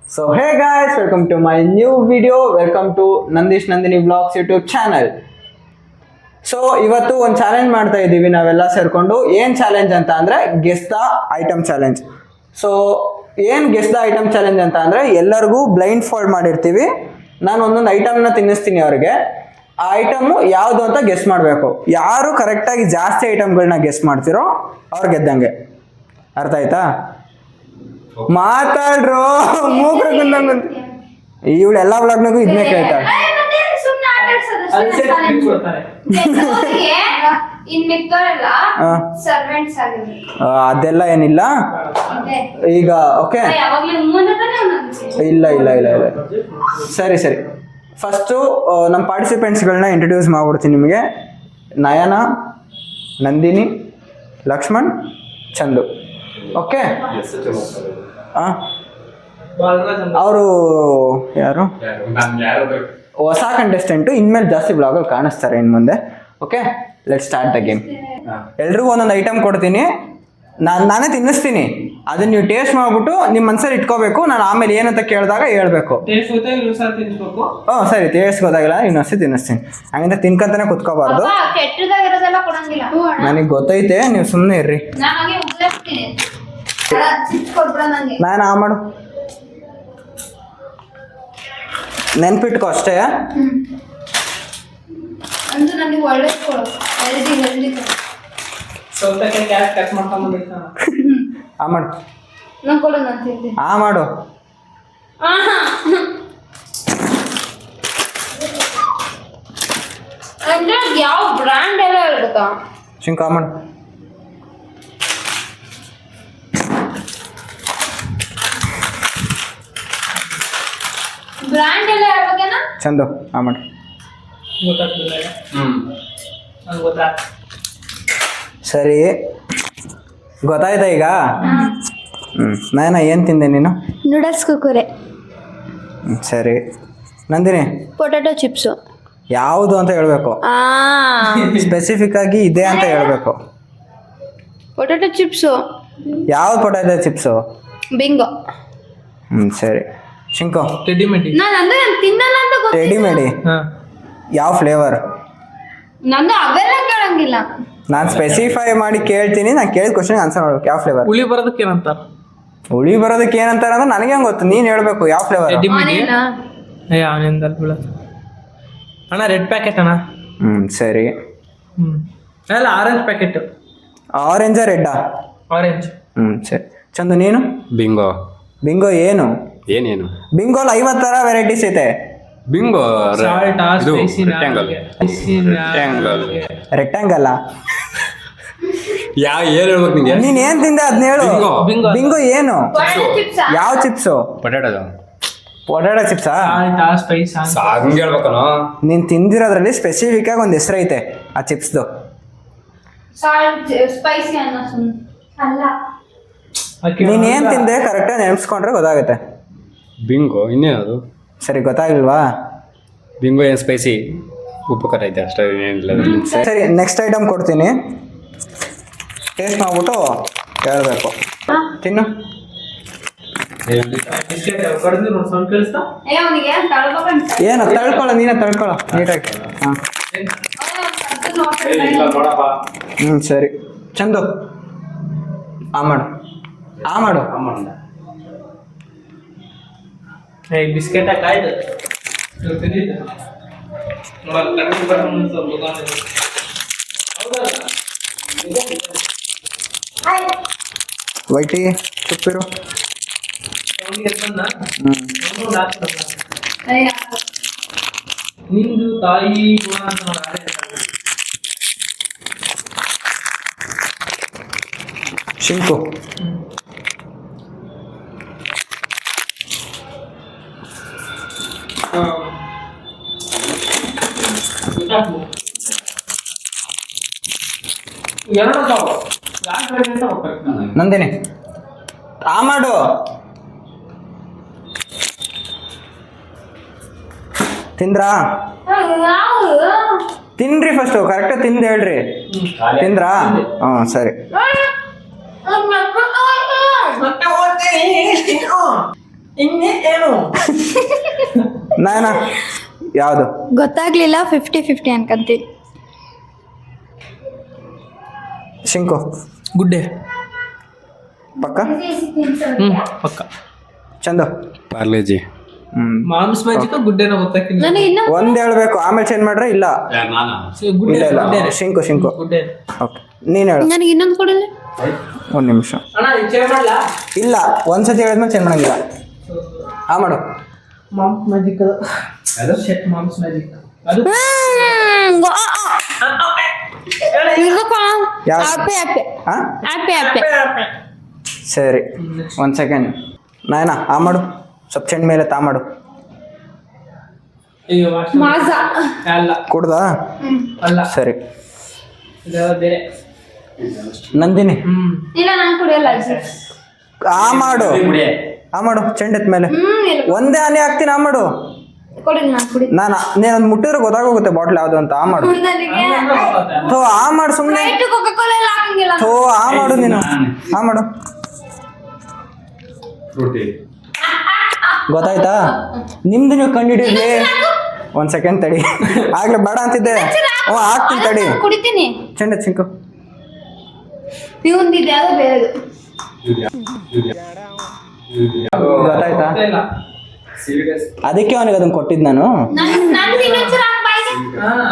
So hey guys, welcome to my new video. Welcome to Nandish Nandini Vlogs YouTube channel. So ಇವತ್ತು ಒಂದು challenge ಮಾಡ್ತಾ ಇದ್ದೀವಿ ನಾವೆಲ್ಲ ಸೇರ್ಕೊಂಡು. ಏನು ಚಾಲೆಂಜ್ ಅಂತ ಅಂದರೆ guess the item challenge. So ಏನು ಗೆಸ್ ದ ಐಟಮ್ ಚಾಲೆಂಜ್ ಅಂತ ಅಂದರೆ ಎಲ್ಲರಿಗೂ ಬ್ಲೈಂಡ್ ಫೋಲ್ಡ್ ಮಾಡಿರ್ತೀವಿ. ನಾನು ಒಂದೊಂದು ಐಟಮ್ನ ತಿನ್ನಿಸ್ತೀನಿ ಅವ್ರಿಗೆ. ಆ ಐಟಮು ಯಾವುದು ಅಂತ ಗೆಸ್ ಮಾಡಬೇಕು. ಯಾರು ಕರೆಕ್ಟಾಗಿ ಜಾಸ್ತಿ ಐಟಮ್ಗಳನ್ನ ಗೆಸ್ ಮಾಡ್ತಿರೋ ಅವ್ರು ಗೆದ್ದಂಗೆ. ಅರ್ಥ ಆಯ್ತಾ? ಮಾತಾಡ್ರು ಮೂಕ್ರು ಕುಂದಂಗ. ಇವಳು ಎಲ್ಲ ಬ್ಲಾಗ್ನಾಗೂ ಇದನ್ನೇ ಕೇಳ್ತಾಳೆ. ಅದೆಲ್ಲ ಏನಿಲ್ಲ ಈಗ. ಓಕೆ, ಇಲ್ಲ ಇಲ್ಲ ಇಲ್ಲ ಇಲ್ಲ ಸರಿ ಸರಿ. ಫಸ್ಟು ನಮ್ಮ ಪಾರ್ಟಿಸಿಪೆಂಟ್ಸ್ಗಳನ್ನ ಇಂಟ್ರೊಡ್ಯೂಸ್ ಮಾಡ್ಬಿಡ್ತೀನಿ ನಿಮಗೆ. ನಯನ, ನಂದಿನಿ, ಲಕ್ಷ್ಮಣ್, ಚಂದು. ಓಕೆ, ಅವರು ಯಾರು ಹೊಸ ಕಂಟೆಸ್ಟೆಂಟು. ಇನ್ಮೇಲೆ ಜಾಸ್ತಿ ಬ್ಲಾಗಲ್ಲಿ ಕಾಣಿಸ್ತಾರೆ ಇನ್ನು ಮುಂದೆ. Okay, let start the game. ಎಲ್ರಿಗೂ ಒಂದೊಂದು ಐಟಮ್ ಕೊಡ್ತೀನಿ, ನಾನೇ ತಿನ್ನಿಸ್ತೀನಿ. ಅದನ್ನ ನೀವು ಟೇಸ್ಟ್ ಮಾಡ್ಬಿಟ್ಟು ನಿಮ್ಮ ಮನಸ್ಸಲ್ಲಿ ಇಟ್ಕೋಬೇಕು. ನಾನು ಆಮೇಲೆ ಏನಂತ ಕೇಳಿದಾಗ ಹೇಳ್ಬೇಕು. ಹ್ಞೂ ಸರಿ, ಟೇಸ್ಟ್ ಗೊತ್ತಾಗಿಲ್ಲ ಇನ್ನೊಂದ್ಸತಿ ತಿನ್ನಿಸ್ತೀನಿ. ಹಂಗಂತ ತಿನ್ಕಂತಾನೆ ಕುತ್ಕೋಬಾರ್ದು. ನನಗೆ ಗೊತ್ತೈತೆ, ನೀವು ಸುಮ್ಮನೆ ಇರ್ರಿ. ನಾನು ಆ ಮಾಡು, ನೆನ್ಪಿಟ್ಕೋ ಅಷ್ಟೇ. ಆ ಮಾಡು, ಆ ಮಾಡು. ಯಾವ ಬ್ರ್ಯಾಂಡ್ ಎಲ್ಲ ಹೇಳ್ಬೇಕಾ? ಶಿಂಕ ಆ ಮಾಡು. ಬ್ರ್ಯಾಂಡ್ ಎಲ್ಲ ಹೇಳ್ಬೇಕೇನಾ? ಚಂದು ಆ ಮಾಡು. ಸರಿ, ಗೊತ್ತಾಯ್ತಾ ಈಗ? ನಾನು ಏನು ತಿಂದೆ ನೀನು? ನೂಡಲ್ಸ್ ಕುರ್ಕುರೆ. ಸರಿ. ನಂದಿನಿ? Potato chips. ಯಾವುದು ಅಂತ ಹೇಳ್ಬೇಕು. ಸ್ಪೆಸಿಫಿಕ್ ಆಗಿ ಇದೆ ಅಂತ ಹೇಳ್ಬೇಕು. Potato chips. ಯಾವ್ದು ಪೊಟ್ಯಾಟೊ ಚಿಪ್ಸು? ಬಿಂಗೋ. ಸರಿ. ಶಿಂಕೋ? ನಾನು ತಿನ್ನಲ್ಲ ಅಂತ ಗೊತ್ತಿಲ್ಲ. ರೆಡಿಮೇಡಿ ಯಾವ ಫ್ಲೇವರ್? ನಂದು ಅವೆಲ್ಲ ಕೇಳಂಗಿಲ್ಲ. ನಾನು ಸ್ಪೆಸಿಫೈ ಮಾಡಿ ಕೇಳ್ತೀನಿ. ನಾನು ಕೇಳಿದ ಕ್ವಶನ್ ಆನ್ಸರ್ ಮಾಡ್ಬೇಕು. ಯಾವ ಫ್ಲೇವರ್? ಹುಳಿ ಬರೋದಕ್ಕೆ ಏನಂತಾರ? ಹುಳಿ ಬರೋದಕ್ಕೆ ಏನಂತಾರ ಅಂದ್ರೆ ನನಗೆ ಹೆಂಗೆ ಗೊತ್ತು? ನೀನು ಹೇಳ್ಬೇಕು ಯಾವ ಫ್ಲೇವರ್. ಆನಿಂದಲ್ ಬೀಳೋದು ಅಣ್ಣ. ರೆಡ್ ಪ್ಯಾಕೆಟ್ ಅಣ್ಣ. ಸರಿ. ಅಲ್ಲ, ಆರೆಂಜ್ ಪ್ಯಾಕೆಟ್. ಆರೆಂಜಾ ರೆಡ್ಡಾ? ಆರೆಂಜ್. ಸರಿ. ಚಂದು ನೀನು? ಬಿಂಗೋ. ಬಿಂಗೋ ಏನು? ಏನೇನು ಬಿಂಗೋಲ್ 50 ಥರ ವೆರೈಟೀಸ್ ಐತೆ. Bingo rectangle. ರೆಕ್ಟ್ಯಾಂಗಲ್ ಯಾವ ಏನ್ ಹೇಳ್ಬೇಕು ನಿಂಗೆ? ನೀನ್ ಏನ್ ತಿಂದೆ ಅದನ್ನ ಹೇಳು. ಬಿಂಗೋ ಏನು? ಯಾವ ಚಿಪ್ಸು? ಪೊಟ್ಯಾಟೋ. ಪೊಟ್ಯಾಟೋ ಚಿಪ್ಸಾ? ಹಂಗೆ ಹೇಳ್ಬೇಕನೋ. ನೀನ್ ತಿಂದಿರೋದ್ರಲ್ಲಿ ಸ್ಪೆಸಿಫಿಕ್ ಆಗಿ ಒಂದು ಹೆಸರು ಐತೆ ಆ ಚಿಪ್ಸ್ದು. ಸ್ಪೈಸಿ ಅಲ್ಲ. ನೀನ್ ಏನ್ ತಿಂದೆ ಕರೆಕ್ಟಾಗಿ ನೆನೆಸ್ಕೊಂಡ್ರೆ ಗೊತ್ತಾಗುತ್ತೆ. ಬಿಂಗೋ ಇನ್ನೇನದು? ಸರಿ, ಗೊತ್ತಾಗಿಲ್ವಾ? ಬಿಂಗೋ ಏನು ಸ್ಪೈಸಿ, ಉಪ್ಪು ಖಾರ ಐತೆ ಅಷ್ಟೇ, ಏನಿಲ್ಲ. ಸರಿ, ನೆಕ್ಸ್ಟ್ ಐಟಮ್ ಕೊಡ್ತೀನಿ. ಟೇಸ್ಟ್ ಮಾಡ್ಬಿಟ್ಟು ಹೇಳ್ಬೇಕು. ತಿನ್ನು. ಏನು ತಳ್ಕೊಳ್ಳೋ, ನೀನೇ ತಳ್ಕೊಳ್ಳೋ ನೀಟಾಗಿ. ಹಾಂ ಸರಿ. ಚಂದು ಆ ಮಾಡು, ಆ ಮಾಡು. ಬಿಸ್ಕೆಟ್ ಕಾಯ್ದು ವೈಟಿ ಚುಪ್ಪಿರು. ನಿಂದು ತಾಯಿ ಗುಣ ಅಂತ. ಶಿಂಕು. ನಂದಿನಿ ಆ ಮಾಡು. ತಿಂದ್ರಾ? ತಿನ್ರಿ ಫಸ್ಟು, ಕರೆಕ್ಟಾಗಿ ತಿಂದು ಹೇಳ್ರಿ. ತಿಂದ್ರಾ? ಹಾಂ ಸರಿ. ಏನು ನಯನ ಯಾವುದು? ಗೊತ್ತಾಗ್ಲಿಲ್ಲ 50-50 ಅನ್ಕಂತೀನಿ. ಶಿಂಕು ಗುಡ್ಡೆ. ಪಕ್ಕ? ಪಕ್ಕ. ಚಂದು ಪಾರ್ಲೇಜಿ. ಮಾಮ್ಸ್ ಮ್ಯಾಜಿಕ್ ಗುಡ್ಡೆನ ಗೊತ್ತಾಗಿಲ್ಲ. ನನಗೆ ಇನ್ನೂ ಒಂದ್ ಹೇಳ್ಬೇಕು, ಆಮೇಲೆ ಚೇಂಜ್ ಮಾಡ್ರೆ ಇಲ್ಲ. ಗುಡ್ಡೆ ಇಲ್ಲ ಇಲ್ಲ ಗುಡ್ಡೆನೆ. ಶಿಂಕು ಗುಡ್ಡೆ. ಓಕೆ ನೀನ್ ಹೇಳು. ನನಗೆ ಇನ್ನೊಂದು ಕೊಡಲ್ಲ. ಒಂದ್ ನಿಮಿಷ. ಅಣ್ಣ ಇದು ಚೇಂಜ್ ಮಾಡ್ಲಾ? ಇಲ್ಲ ಒಂದ್ಸತಿ ಹೇಳಿದ್ಮೇಲೆ ಚೇಂಜ್ ಮಾಡಂಗಿಲ್ಲ. ಮಾಡು. ಮಾಮ್ಸ್ ಮ್ಯಾಜಿಕ್ ಅದು ಶೆಟ್ ಮಾಮ್ಸ್ ಮ್ಯಾಜಿಕ್ ಅದು ಯಾವ? ಹಾ ಸರಿ ಒಂದ್ ಸೆಕೆಂಡ್. ನಯನ ಮಾಡು, ಸ್ವಲ್ಪ ಚೆಂಡ್ ಮೇಲೆ ಮಾಡು. ಈಗ ಮಾಜಾ. ಅಲ್ಲ ಕುಡ್ದಾ? ಅಲ್ಲ ಸರಿ. ಇದು ಬೇರೆ. ನಂದಿನಿ ಇಲ್ಲ ನಾನು ಕುಡಿಯಲ್ಲ. ಮಾಡು. ಮಾಡು ಚೆಂಡ್ ಎತ್ ಮೇಲೆ ಇಲ್ಲ ಒಂದೇ ಆನೆ ಹಾಕ್ತೀನಿ. ಮಾಡು. ಕೊಡಿಲ್ಲ, ನಾನು ಕುಡಿ. ನೀನ್ ಮುಟ್ಟಿದ್ರೆ ಗೊತ್ತಾಗೋಗುತ್ತೆ ಬಾಟ್ಲ್ ಯಾವ್ದು ಅಂತ. ಮಾಡು. ನನಗೆ ಥೋ ಮಾಡು ಸುಮ್ನೆ. ಸ್ಪ್ರೈಟ್ ಕೋಕಾ-ಕೋಲಾ ಎಲ್ಲ ಹಾಕಂಗಿಲ್ಲ. ಥೋ ಮಾಡು ನೀನು. ಮಾಡು. ಗೊತ್ತಾಯ್ತಾ? ನಿಮ್ದು ನೀವು ಕಂಡಿಡಿರ್ಲಿ. ಒಂದ್ ಸೆಕೆಂಡ್ ತಡಿ. ಆಗ್ಲೇ ಬೇಡ ಅಂತಿದ್ದೆ. ಹಾಕ್ತೀನಿ ತಡಿ. ನಾನು ಕುಡಿತೀನಿ. ಚೆಂಡ ಚಿಂಕು. ಇವಂದಿದೆ ಅದು ಬೇರೆದು. ಗೊತ್ತಾಯ್ತಾ? ಇಲ್ಲ. ಅದಕ್ಕೆ ಅವನಿಗೆ ಅದನ್ನ ಕೊಟ್ಟಿದ್ ನಾನು. ನಂದು ಇನ್ನೊಂದ್ಸಲ ಹಾಕ್ ಬಾಯಿಗೆ.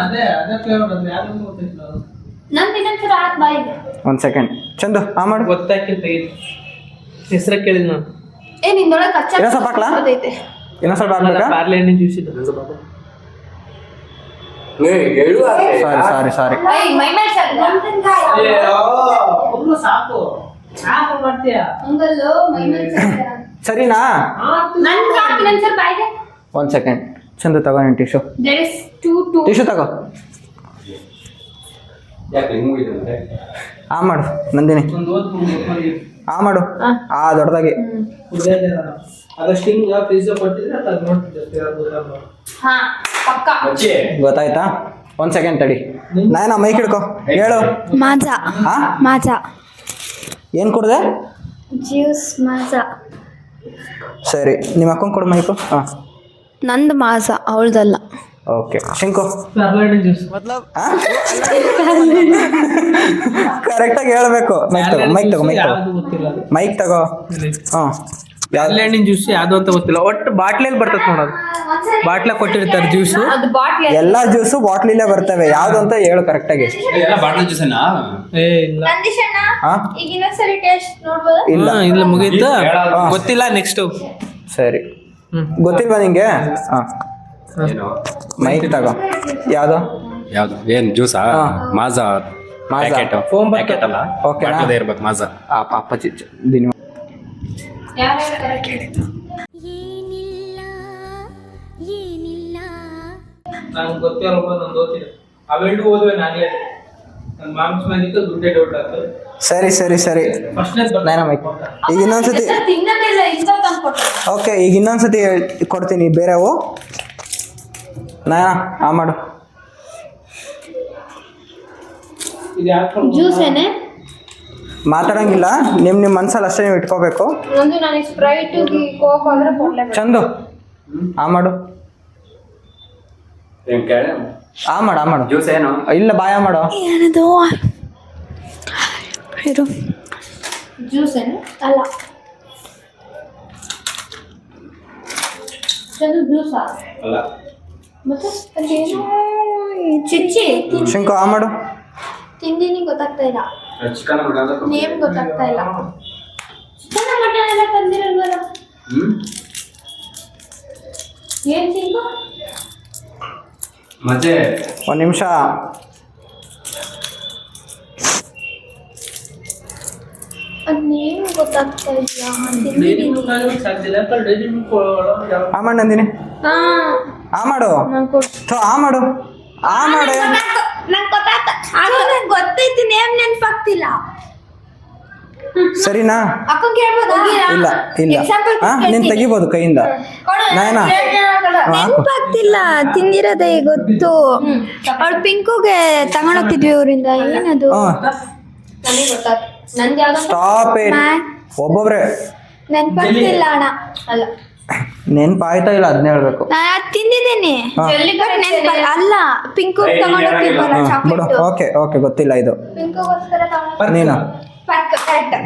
ಅದೇ ಫ್ಲೇವರ್ ಅದು ಯಾವ್ದು ಗೊತ್ತಿಲ್ಲ. ನಂದು ಇನ್ನೊಂದ್ಸಲ ಹಾಕ್ ಬಾಯಿಗೆ. ಒಂದ್ ಸೆಕೆಂಡ್. ಚಂದು ಮಾಡು. ಗೊತ್ತಾಕಿಲ್ಲ ತೆಗೀತು. ಹೆಸರ ಕೇಳಿದ್ ನಾನು. ನಿಂದೊಳಗೆ ಕಚ್ಚಾ ಇನ್ನೊಂದ್ ಸ್ವಲ್ಪ ಹಾಕ್ಲಾ? ಗೊತ್ತೈತೆ. ಇನ್ನೊಂದ್ ಸ್ವಲ್ಪ ಹಾಕ್ಬೇಕಾ? ಪಾರ್ಲೆ ಹಣ್ಣಿನ ಜ್ಯೂಸ್ ಇದೆ. ಸಾರಿ ಮೈ ಮೇಲೆ ಸಾಕು ಸಾಕು ಮಾಡ್ತೀಯ. ಹಂಗಲ್ಲೋ ಮೈ ಮೇಲೆ ಸರಿನಾ? ನನ್ಗೆ ಹಾಕಿ ಇನ್ನೊಂದ್ಸಲ ಬಾಯಿಗೆ. ಒಂದ್ ಸೆಕೆಂಡ್. ಚಂದು ತಗೋ ನಿನ್ tissue. There is two. Tissue ತಗೋ. ಮಾಡು ನಂದಿನಿ. ಒಂದು ಓದ್ ಮಾಡು. ದೊಡ್ಡದಾಗಿ. ಅದಷ್ಟು ಹಿಂಗ ಪಿಜ್ಜಾ ಕೊಟ್ಟಿದ್ರೆ ಅದು ನೋಡ್ತಿದ್ದೆ. ಹಾ ಪಕ್ಕ. ಗೊತ್ತಾಯ್ತಾ? ಒಂದ್ ಸೆಕೆಂಡ್ ತಡಿ. ನಾಯನ ಮೈಕ್ ಹಿಡ್ಕೊ. ಹೇಳು. ಮಾಜಾ. ಮಾಜಾ ಏನ್ ಕುಡ್ದೆ? ಜ್ಯೂಸ್ ಮಾಜಾ. ಸರಿ ನಿಮ್ಮ ಅಕ್ಕಂಗೆ ಕೊಡು ಮೈಕು. ನಂದು ಮಾಜಾ, ಅವಳದಲ್ಲ. Okay sink. ಪಾರ್ಲೆ ಹಣ್ಣಿನ ಜ್ಯೂಸ್. ಕರೆಕ್ಟಾಗಿ ಹೇಳ್ಬೇಕು. ಮೈಕ್ ತಗೋ ಯಾವ್ದು ಗೊತ್ತಿಲ್ಲ ಅದು. ಮೈಕ್ ತಗೋ. ಪಾರ್ಲೆ ಹಣ್ಣಿನ ಜ್ಯೂಸ್ ಯಾವ್ದು ಅಂತ ಗೊತ್ತಿಲ್ಲ. ಒಟ್ಟು ಬಾಟ್ಲಿಯಲ್ಲಿ ಬರ್ತದೆ ನೋಡೋದು. ಬಾಟ್ಲ ಕೊಟ್ಟಿರ್ತಾರೆ ಜ್ಯೂಸ್. ಅದು ಬಾಟ್ಲಿ. ಎಲ್ಲಾ ಜ್ಯೂಸು ಬಾಟ್ಲಿಲೇ ಬರ್ತವೆ. ಯಾವ್ದು ಅಂತ ಹೇಳು ಕರೆಕ್ಟಾಗಿ. ಏ ಇಲ್ಲ ನಂದಿಶಣ್ಣ ಹಾ ಈಗ ಇನ್ನೊಂದ್ಸರಿ ಟೇಸ್ಟ್ ನೋಡ್ಬೋದಾ? ಇಲ್ಲ ಇಲ್ಲ ಮುಗೀತು. ಗೊತ್ತಿಲ್ಲ ನೆಕ್ಸ್ಟ್. ಸರಿ ಗೊತ್ತಿಲ್ವಾ ನಿಂಗೆ? ಮೈಕ್ ತಗೋ. ಯಾವ್ದು? ಯಾವ್ದು ಏನ್ ಜ್ಯೂಸಾ? ಮಾಜಾ ಪ್ಯಾಕೆಟ್. ಫೋಮ್ ಪ್ಯಾಕೆಟ್ ಅಲ್ಲ, ಓಕೆನಾ? ಬಾಟ್ಲದೇ ಇರ್ಬೇಕು ಮಾಜಾ. ಅಪ್ಪಾಜಿ ದಿನ ನಂಗೆ ಗೊತ್ತಿರಪ್ಪ. ನಂದು ಓದ್ತಿದ್ದೆ ಅವೆರಡು ಓದುವೆ ನಾನೇ. ನನ್ನ ಮಾಮ್ಸ್ ಮ್ಯಾಜಿಕ್ ದುಡ್ಡೇ ಡೌಟ್ ಆಗ್ತದೆ. ಸರಿ ಫಸ್ಟ್ನೇ ನಾಯನ ಮೈಕ್. ಈಗ ಇನ್ನೊಂದ್ಸತಿ. ತಿನ್ನೋದಿಲ್ಲ ಇಂಥ ತಂದು ಕೊಟ್ಟರು. ಓಕೆ ಈಗ ಇನ್ನೊಂದ್ಸತಿ ಕೊಡ್ತೀನಿ ಬೇರೆವು. ನಾಯನ ಮಾಡು. ಇದು ಯಾಕೆ ಜ್ಯೂಸ್ ಏನೇ? ಮಾತಾಡಂಗಿಲ್ಲ. ನಿಮ್ಮ ಮನ್ಸಲ್ಲಿ ಅಷ್ಟೇ ನೀವು ಇಟ್ಕೋಬೇಕು. ಒಂದು ನನಗೆ ಸ್ಪ್ರೈಟ್ ಕೋಕ್ ಅಂದ್ರೆ ಕೊಡ್ಲೇಬೇಕು. ಚಂದು ಮಾಡು. ಮಾಡು ಜ್ಯೂಸ್ ಏನು? ಇಲ್ಲ ಬಾಯ ಮಾಡು. ಏನದು ಇರು. ಜ್ಯೂಸ್ ಏನು? ಅಲ್ಲ ಚಂದು ಜ್ಯೂಸಾ? ಅಲ್ಲ. ಮತ್ತೆ ಅದೇನು ಚಿಚ್ಚಿ ಶಿಂಕು ಮಾಡು. ತಿಂದಿನಿ ಗೊತ್ತಾಗ್ತಾ ಇಲ್ಲ. ಚಿಕನ್ ನೇಮ್ ಗೊತ್ತಾಗ್ತಾ ಇಲ್ಲ. ಚಿಕನ್ ಮಟನ್ ಎಲ್ಲ ತಂದಿರಲ್ವಲ್ಲ? ಏನ್ ಸಿಂಗು? ಮತ್ತೆ ಒಂದ್ ನಿಮಿಷ. ಅದ್ ನೇಮ್ ಗೊತ್ತಾಗ್ತಾ ಇಲ್ಲ. ಡೈರಿ ಮಿಲ್ಕ್ ಆಗೋದು ಸಾಧ್ಯ ಇಲ್ಲ. ಯಾಕಂದ್ರೆ ಡೈರಿ ಮಿಲ್ಕ್ ಮಾಡು ನಂದಿನಿ. ಮಾಡು. ನಂಗೆ ಕೊಡು. ಮಾಡು. ಮಾಡು. ನಂಗೆ ಗೊತ್ತಾಗ್ತಾ ಗೊತ್ತೈತಿ, ನೇಮ್ ನೆನ್ಪಾಗ್ತಿಲ್ಲ. ಸರಿನಾ? ಅಕ್ಕಂಗೆ ಹೇಳ್ಬೋದಾ? ಇಲ್ಲ ನೀನ್ ತೆಗಿಬೋದು ಕೈಯಿಂದ. ನಾಯನ ನೆನ್ಪಾಗ್ತಿಲ್ಲ. ತಿಂದಿರೋದೇ ಗೊತ್ತು. ಅವ್ಳು ಪಿಂಕುಗೆ ತಗೊಂಡೋಗ್ತಿದ್ವಿ ಊರಿಂದ. ಏನದು? ನನಗೆ ಗೊತ್ತಾಗ್ತು. ನಂದು ಯಾವ್ದು ಸ್ಟಾಪ್ ಇಟ್. ಒಬ್ಬೊಬ್ರೆ ನೆನ್ಪಾಗ್ತಿಲ್ಲ ಅಣ್ಣ. ಅಲ್ಲ ನೆನ್ಪಾಯ್ತಾ ಇಲ್ಲ ಅದನ್ನ ಹೇಳ್ಬೇಕು. ನಾನು ಅದು ತಿಂದಿದ್ದೀನಿ ಹಾ. ಬಟ್ ನೆನ್ಪಲ್ಲ. ಅಲ್ಲ ಪಿಂಕು ತಗೊಂಡೋಗ್ತಿಲ್ವಲ್ಲ ಬಿಡು. ಚಾಕ್ಲೇಟ್ ಓಕೆ ಗೊತ್ತಿಲ್ಲ ಇದು. ಪಿಂಕೋಸ್ಕರ ನೀನು ಕರೆಕ್ಟ್.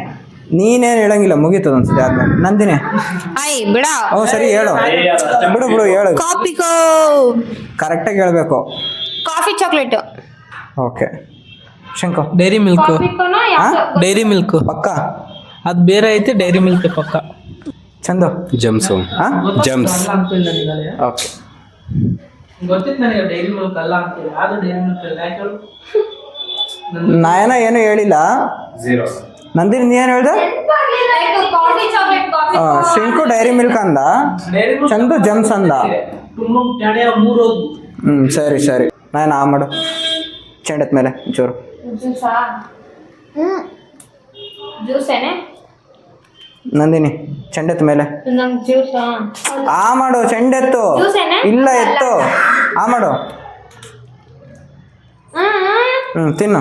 ನೀನೇನು ಹೇಳಂಗಿಲ್ಲ, ಮುಗೀತು ಒಂದ್ಸತಿ ಆದ್ಮೇಲೆ. ನಂದಿನಿ ಐ ಬಿಡ. ಓ ಸರಿ ಹೇಳು. ಬಿಡು ಹೇಳು. ಕಾಪಿಕೋ ಕರೆಕ್ಟಾಗಿ ಹೇಳ್ಬೇಕು. Coffee chocolate. ಓಕೆ ಶಂಕು ಡೈರಿ ಮಿಲ್ಕ್. ಕಾಪಿಕೋನ ಡೈರಿ ಮಿಲ್ಕ್ ಪಕ್ಕ. ಅದು ಬೇರೆ ಐತೆ, ಡೈರಿ ಮಿಲ್ಕ್ ಪಕ್ಕ. ಚಂದು ಜಮ್ಸು ಹಾಂ ಜಮ್ಸ್. ಓಕೆ. ಗೊತ್ತಿತ್ತು ನನಗೆ ಡೈರಿ ಮಿಲ್ಕ್ ಅಲ್ಲ ಅಂತೇಳಿ, ಅದು ಡೈರಿ ಮಿಲ್ಕ್ ಅಲ್ಲ. ಯಾಕೆ ಹೇಳು? ನಯನ ಏನು ಹೇಳಿಲ್ಲ. ನಂದಿನಿ ನೀ ಏನು ಹೇಳ್ದೆ? ಕಾಫಿ ಚಾಕ್ಲೇಟ್ ಕಾಫಿ ಶಂಕು ಡೈರಿ ಮಿಲ್ಕ್ ಅಂದ, ಡೈರಿ ಮಿಲ್ಕ್ ಚಂದು ಜಮ್ಸ್ ಅಂದ. ತುಂಬ ಜಡೆ ಮೂರೋದು. ಸರಿ ನಯನ ಆ ಮಾಡು. ಚೆಂಡದ ಮೇಲೆ ಚೂರು. ಜ್ಯೂಸಾ? ಜ್ಯೂಸ್ ಏನೇ? ನಂದಿನಿ ಚೆಂಡೆತ್ ಮೇಲೆ ನಂಗೆ ಜ್ಯೂಸಾ? ಆ ಮಾಡು. ಚೆಂಡೆತ್ತು. ಜ್ಯೂಸ್ ಏನೇ? ಇಲ್ಲ ಎತ್ತು. ಆ ಮಾಡು. ತಿನ್ನು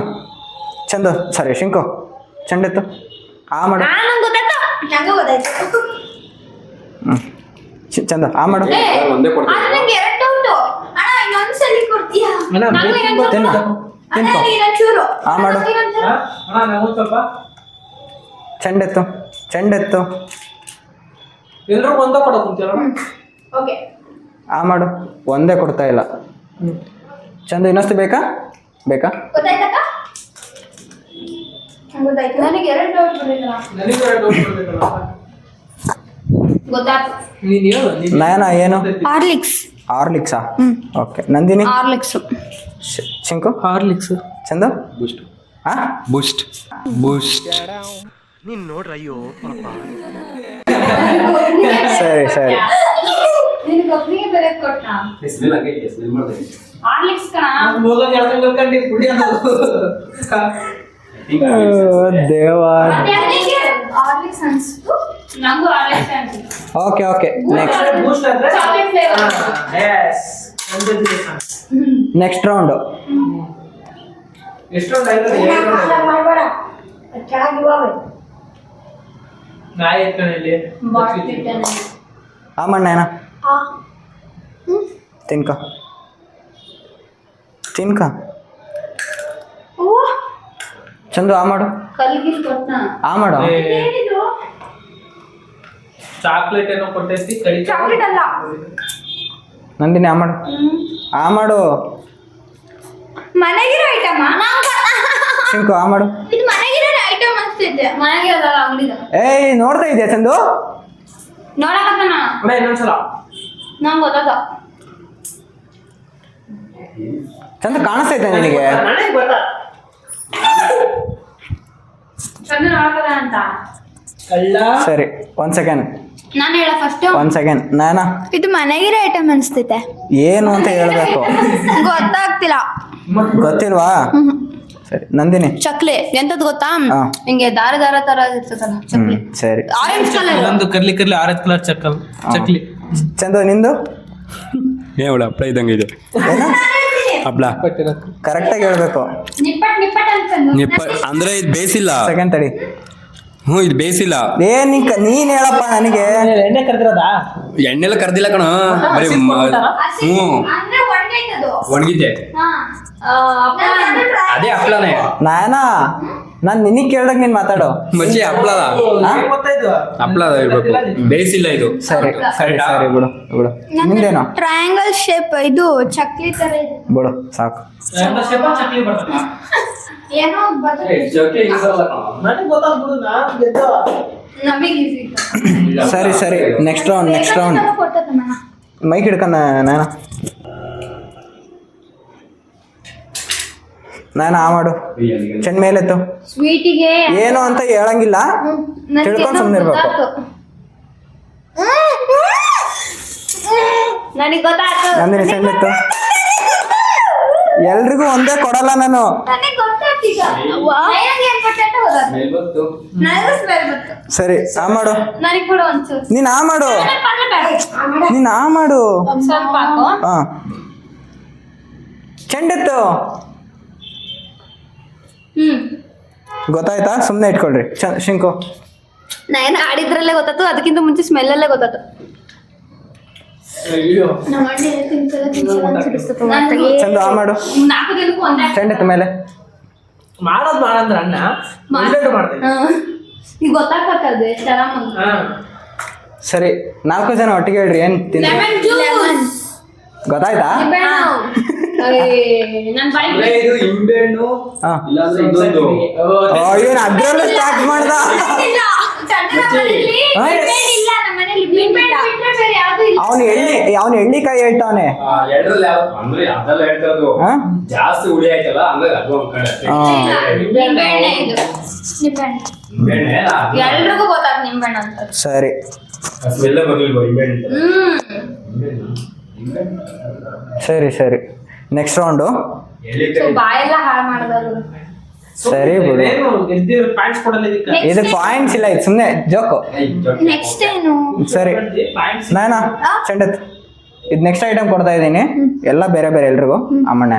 ಚಂದು. ಸರಿ ಶಂಕು ಚೆಂಡೆತ್ತು. ಆ ಮಾಡು. ನಂಗೆ ಗೊತ್ತಾಯ್ತು. ನಂಗೆ ಗೊತ್ತಾಯ್ತು. ಚಂದ ಆ ಮಾಡು. ಒಂದೇ ಕೊಡ್ತೀನಿ. ಅದು ನಂಗೆ ಎರಡು ಡೌಟು. ಅಣ್ಣ ಇನ್ನೊಂದ್ಸಲಿ ಕೊಡ್ತೀಯಾ? ಅಣ್ಣ, ನಂಗೂ ಇನ್ನೊಂದು ತಿನ್ನು ಡೌಟು. ಅಣ್ಣ, ತಿನ್ಕೊ. ನನಗೆ ಇನ್ನೊಂದು ಚೂರು. ಆ ಮಾಡು. ನನಗೆ ಇನ್ನೊಂದು ಚೂರು. ಅಣ್ಣ ನಮಗೂ ಸ್ವಲ್ಪ ಚೆಂಡೆತ್ತು. ಎಲ್ರಿಗೂ ಒಂದ ಕೊಡೋದು ಅಂತೀರ. ಓಕೆ. ಆ ಮಾಡು. ಒಂದೇ ಕೊಡ್ತಾ ಇಲ್ಲ. ಚಂದ ಇನ್ನಷ್ಟು ಬೇಕಾ? ಗೊತ್ತಾಯ್ತಕ್ಕ? ಗೊತ್ತಾಯ್ತು. ನನಗೆ ಎರಡು ಡೌಟ್ ಬಂದಿಲ್ಲ. ನನಗೆ ಎರಡು ಡೌಟ್ ಬರ್ತೈತಲ್ಲ. ಗೊತ್ತಾಯ್ತು. ನೀನ್ ಹೇಳು, ನೀನ್ ನಯನ ಏನು? ಹಾರ್ಲಿಕ್ಸ್. ಹಾರ್ಲಿಕ್ಸಾ? Okay. Nandini Horlicks. Shinku Horlicks. Chanda Boost ಹಾ ಬೂಸ್ಟ್ ಬೂಸ್ಟ್. ಸರಿ ನಿನಗೆ ಒಬ್ಬನಿಗೆ ಬೇರೆ ಕೊಟ್ಟ ಹಾರ್ಲಿಕ್ಸ್ ಕಣ. ಹೋಗೋದು ಎಳ್ಕೊಂಡು ಕುಡಿಯೋದು. ದೇವ. ಹಾರ್ಲಿಕ್ಸ್ ಅನ್ಸ್ತು. ನಂಗೂ ಹಾರ್ಲಿಕ್ಸ್ ಅನ್ಸ್ತು. ಓಕೆ ನೆಕ್ಸ್ಟ್ ಬೂಸ್ಟ್ ಅಂದ್ರೆ chocolate flavour. Yes. Next round. ಎಷ್ಟು ರೌಂಡ್ ಆಯ್ತು? ಎರಡು ರೌಂಡ್ ಆಯ್ತು. ಮಾಡಬೇಡ. ಕೆಳಗೆ ಇವಾಗ ನಾಯಿ ಎತ್ಕೊಂಡು ಬಾಟ್ ಬಿಟ್ಟನೆ. ಆ ಮಣ್ಣ ಏನ ಆ ತಿನ್ಕ. ಓ ಚಂದು ಆ ಮಾಡು. ಕಲ್ಗಿಲ್ ಕೊಟ್ಟ. ಆ ಮಾಡು. ಏನಿದು? ಚಾಕ್ಲೇಟ್ ಏನೋ ಕೊಟ್ಟೈತಿ. ಕಡಿ ಚಾಕ್ಲೇಟ್ ಅಲ್ಲ. ನಂದಿನಿ ಆ ಮಾಡು. ಮನೆಗಿರೋ ಐಟಮ್. ಶಿಂಕು ಆ ಮಾಡು. ಇದು ಮನೆಗಿರೋ ಐಟಮ್ ಅನ್ಸ್ತಿದ್ದೆ. ಮನೆಗಿರೋದಲ್ಲ ಅಂಗಡಿದ. ಏಯ್ ನೋಡ್ತಾ ಇದೆಯಾ ಚಂದು? ನೋಡಕತ್ತನ. ಅಣ್ಣ ಇನ್ನೊಂದ್ಸಲ. ನಂಗೆ ಗೊತ್ತಾದ. ಚಂದ ಕಾಣಿಸ್ತೈತೆ ನಿನಗೆ? ನನಗೆ ಗೊತ್ತಾ? ಚಂದ ನೋಡಕದ ಅಂತ. ಕಳ್ಳ. ಸರಿ 1 ಸೆಕೆಂಡ್. ನಾನು ಹೇಳ ಫಸ್ಟ್. 1 ಸೆಕೆಂಡ್. ನಾನಾ ಇದು ಮನೆಗಿರೋ ಐಟಮ್ ಅನ್ಸ್ತೈತೆ. ಏನು ಅಂತ ಹೇಳ್ಬೇಕು. ಗೊತ್ತಾಗ್ತಿಲ್ಲ. ಗೊತ್ತಿಲ್ವಾ? ಸರಿ ನಂದಿನಿ. ಚಕ್ಲಿ ಎಂತದ್ ಗೊತ್ತಾ? ಹಾ. ಹಿಂಗೆ ದಾರ ದಾರ ತರ ಇರ್ತದಲ್ಲ ಚಕ್ಲಿ. ಸರಿ ಆರೆಂಜ್ ಕಲರ್. ಇನ್ನೊಂದು curly orange colour chakli. Chandu ನಿಂದು ಅವಳು ಹಪ್ಳ ಇದ್ದಂಗೆ ಇದೆ. ಏನು? ಹಪ್ಳ ಕರೆಕ್ಟಾಗಿ ಹೇಳ್ಬೇಕು. ನಿಪ್ಪಟ್ ಅಂತಂದು. ಅಂದ್ರೆ ಇದು ಬೇಯಿಸಿಲ್ಲ. ಸೆಕೆಂಡ್ ತಡಿ. ಇದು ಬೇಯಿಸಿಲ್ಲ. ನೀನ್ ಹೇಳಪ್ಪ ನನಗೆ. ಎಣ್ಣೆ ಕರೆದಿರೋದಾ? ಎಣ್ಣೆಲ್ಲ ಕರ್ದಿಲ್ಲ ಕಣ, ಬರೀ ಅಂದ್ರೆ ಒಣಗೈತದು. ಒಣಗಿದ್ದೆ. ಹಾ. ಅದೇ ಹಪ್ಳನೇ. ನಾನ್ ನಿನಗ್ ಕೇಳ್ದಾಗ ನೀನ್ ಮಾತಾಡು. ಮಚ್ಚಿ ಹಪ್ಳದ. ಗೊತ್ತಾಯ್ತು. ಹಪ್ಳದ ಇರ್ಬೇಕು, ಬೇಯಿಸಿಲ್ಲ ಇದು. ಸರಿ ಬಿಡು ನಿಂದೇನು? ಟ್ರಯಾಂಗಲ್ ಶೇಪ್ ಇದು ಚಕ್ಲಿ ತರ ಇದೆ. ಬಿಡು ಸಾಕು. ಚಕ್ಲಿ ಬರ್ತದೆ. ಏನೋ ಬರ್ತದೆ. ನನಗೆ ಗೊತ್ತಾಗ್ಬಿಡು, ನಾನು ಗೆದ್ದ. ನಮಗೆ ಈಸಿ. ಸರಿ ನೆಕ್ಸ್ಟ್ ರೌಂಡ್. ಮೈಕ್ ಹಿಡ್ಕೊಂಡ ನಾನು ಆ ಮಾಡು. ಚೆಂದ ಮೇಲೆತ್ತು. ಸ್ವೀಟಿಗೆ ಏನು ಅಂತ ಹೇಳಂಗಿಲ್ಲ, ತಿಳ್ಕೊಂಡು ಸುಮ್ಮನೆ ಇರ್ಬೇಕು. ನನಗೆ ಗೊತ್ತಾಯ್ತು. ನಂದಿನಿ ಚೆಂಡೆತ್ತು. ಎಲ್ರಿಗೂ ಒಂದೇ ಕೊಡಲ್ಲ ನಾನು. ನನಗೆ ಗೊತ್ತಾಯ್ತು ಈಗ. ನನಗೆ ಏನ್ ಗೊತ್ತಾಯ್ತು ಗೊತ್ತಾಯ್ತು. ನನಗೆ ಸ್ಮೆಲ್ ಬಂತು. ಸರಿ ಆ ಮಾಡು. ನನಗೆ ಕೂಡ ಒಂಚೂರು. ನೀನ್ ಆ ಮಾಡು. ಸ್ವಲ್ಪ ಹಾಕು. ಹಾ ಚೆಂಡೆತ್ತು. ಗೊತ್ತಾಯ್ತಾ? ಸುಮ್ಮನೆ ಇಟ್ಕೊಳ್ರಿ. ಶಿಂಕು ನಾನು ಆಡಿದ್ರಲ್ಲೇ ಗೊತ್ತಾಯ್ತು, ಅದಕ್ಕಿಂತ ಮುಂಚೆ ಸ್ಮೆಲ್ಲಲ್ಲೇ ಗೊತ್ತಾಯ್ತು. ನಮ್ಮ ಅಣ್ಣ ತಿನ್ಸಲ್ಲ ಅನ್ಸುತ್ತೆ ಚಂದು ಆ ಮಾಡು. 4 ದಿನಕ್ಕೂ ಒಂದೇ ಚೆಂಡೆತ್ತ ಮೇಲೆ. ಮಾಡಂದ್ರ ಅಣ್ಣ ಮಾಡ್ತೇನೆ. ಈಗ ಗೊತ್ತಾಗ್ತದೆ ಎಷ್ಟು ಆರಾಮ ಸರಿ 4 ಜನ ಒಟ್ಟಿಗೆ ಹೇಳ್ರಿ ಏನ್ ತಿಂದ ಲೆಮನ್ ಜ್ಯೂಸ್ ಗೊತ್ತಾಯ್ತಾ? ನನ್ ಬೈಕ್ ಇದು ನಿಂಬೆಹಣ್ಣು ಹಾ. ಇಲ್ಲಾಂದ್ರೆ ಇನ್ನೊಂದು ಇವನ್ ಅದ್ರಲ್ಲೂ ಸ್ಟಾರ್ಟ್ ಮಾಡ್ದ. ಅವನು ಎಳ್ಳಿಕಾಯಿ ಹೇಳ್ತಾವನೆ. ಎರಡರಲ್ಲಿ ಅಂದ್ರೆ ಅದೆಲ್ಲ ಹೇಳ್ತದ್ದು ಹಾ? ಜಾಸ್ತಿ ಹುಳಿ ಆಯ್ತಲ್ಲ ಅಂದ್ರೆ ಅದು ಒಂದ್ ಕಡೆ ಅಷ್ಟೇ. ನಿಂಬೆಹಣ್ಣೆ ಎಲ್ರಿಗೂ ಗೊತ್ತಾಗ ನಿಂಬೆಣ್ಣ ಅಂತ ಸರಿ ಸ್ಮೆಲ್ಲ ಬರ್ಲಿಲ್ವ ನಿಂಬೆಹಣ್ಣು? ಸರಿ ಸರಿ ನೆಕ್ಸ್ಟ್ ರೌಂಡು. ಎಳ್ಳಿಕಾಯಿ ಬಾಯೆಲ್ಲ ಹಾಳು ಮಾಡೋದು ಸರಿ ಬಿಡು. ಪಾಯಿಂಟ್ಸ್ ಕೊಡಲ್ಲ ಇದಕ್ಕೆ. ಇದು ಪಾಯಿಂಟ್ಸ್ ಇಲ್ಲ, ಇದು ಸುಮ್ಮನೆ ಜೋಕು. ನೆಕ್ಸ್ಟ್ ಏನು ಸರಿ ನಾನಾ ಚೆಂಡತ್ ಇದು ನೆಕ್ಸ್ಟ್ ಐಟಮ್ ಕೊಡ್ತಾ ಇದ್ದೀನಿ. ಎಲ್ಲ ಬೇರೆ ಬೇರೆ ಎಲ್ರಿಗೂ. ಅಮ್ಮಣ್ಣ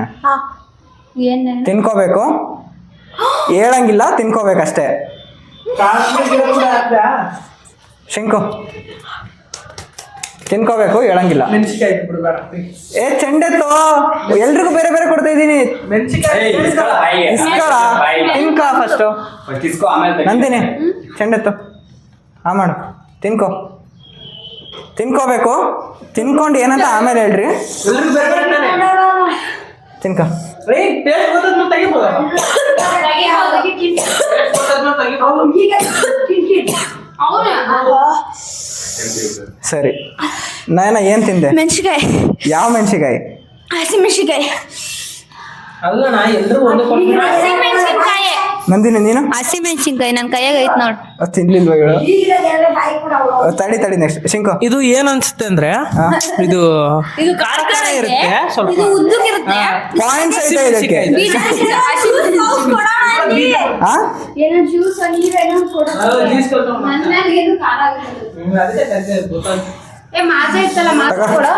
ಏನ್ ತಿನ್ಕೋಬೇಕು, ಹೇಳಂಗಿಲ್ಲ, ತಿನ್ಕೋಬೇಕಷ್ಟೇ. ಶಿಂಕು ತಿನ್ಕೋಬೇಕು, ಹೇಳಂಗಿಲ್ಲ. ಮೆಣಸಿಕಾಯಿ ಬಿಡಬೇಡ. ಏ ಚೆಂಡೆತ್ತು ಎಲ್ರಿಗೂ ಬೇರೆ ಬೇರೆ ಕೊಡ್ತಾ ಇದ್ದೀನಿ. ಮೆಣಸಿಕಾಯಿ ಇಸ್ಕೊಳ ತಿನ್ಕ ಫಸ್ಟು. ಕಿಸ್ಕೋ ಆಮೇಲೆ ನಂದಿನಿ ಚೆಂಡೆತ್ತು ಆ ಮಾಡು. ತಿನ್ಕೋಬೇಕು, ತಿನ್ಕೊಂಡು ಏನಂತ ಆಮೇಲೆ ಹೇಳ್ರಿ. ಎಲ್ರಿಗೂ ಬೇರೆ ಬೇರೆ ತಾನೆ? ತಿನ್ಕ ಟೇಸ್ಟ್ ಗೊತ್ತಾದ್ಮೇಲೆ ತೆಗಿಬೋದಲ್ಲ? ಟೇಸ್ಟ್ ಗೊತ್ತಾದ್ಮೇಲೆ ತೆಗಿಬೋದು. ಸರಿ ನಾಯನ ಏನ್ ತಿಂದೆ? ಮೆಣಸಿಕಾಯಿ, ಯಾವ ಮೆಣಸಿಕಾಯಿ? ಹಸಿ ಮೆಣಸಿಕಾಯಿ. ಅಲ್ಲಣ್ಣ ಎಲ್ರು ಒಂದು ಮೆಣಸಿನಕಾಯಿ, ನಂದಿನಿ ನೀನು? ಹಸಿ ಮೆಣಸಿನಕಾಯಿ ನನ್ನ ಕೈಯಾಗ ಐತ್ ನೋಡ್. ತಿನ್ಲಿಲ್ವ ಹೇಳು? ತಡಿ ನೆಕ್ಸ್ಟ್ ಶಿಂಕು. ಇದು ಏನ್ ಅನ್ಸುತ್ತೆ ಅಂದ್ರೆ ಇದು ಇದು ಖಾರ ಖಾರ ಇರುತ್ತೆ ಸ್ವಲ್ಪ. ಇದು ಉದ್ದಕ್ಕಿರುತ್ತೆ. ಪಾಯಿಂಟ್ಸ್ ಐತೆ ಇದಕ್ಕೆ. ಆ? ಏನೋ ಜ್ಯೂಸ್ ನೀವೇನೋ ಕೊಡೋ ನನ್ನ ಏನು ಖಾರ ಆಗಿಲ್ಲ. ಏ ಮಾಜಾ ಇತ್ತಲ್ಲ, ಮಾಜಾ ಕೊಡೋ.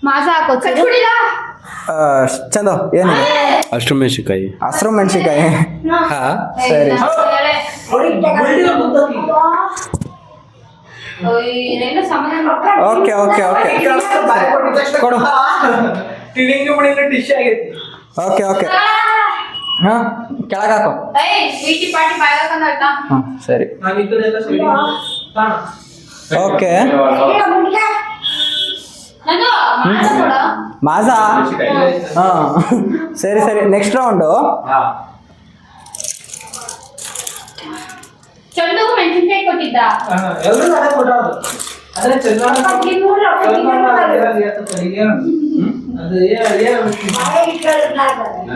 ಮಾಜಾ ಹಾಕೋ ಕುಡಿಲ್ಲ. ಚಂದು ಏನು? ಅಷ್ಟು ಮೆಣಸಿಕಾಯಿ. ಹಸಿರು ಮೆಣಸಿಕಾಯಿ. ಹಾ ಸರಿ ಓಕೆ ಓಕೆ ಓಕೆ ಕೊಡು. ಡಿಶ್ ಆಗೈತಿ. ಓಕೆ ಓಕೆ ಹಾ ಕೆಳಗೆ ಹಾಕೋ. ಹಾ ಸರಿ ನಾನು ಈ ಕಡೆ ಎಲ್ಲ ಸೈಡ್ ಓಕೆ. ಮಾಜಾ ಹಾ ಸರಿ ನೆಕ್ಸ್ಟ್ ರೌಂಡು. ಚಂದು ಮೆಣಸಿನಕಾಯಿ ಕೊಟ್ಟಿದ್ದ. ಎಲ್ಲರೂ ಅದೇ ಕೊಟ್ಟವ್ರು. ಅದೇ ಚಂದ್ರನ ಅದು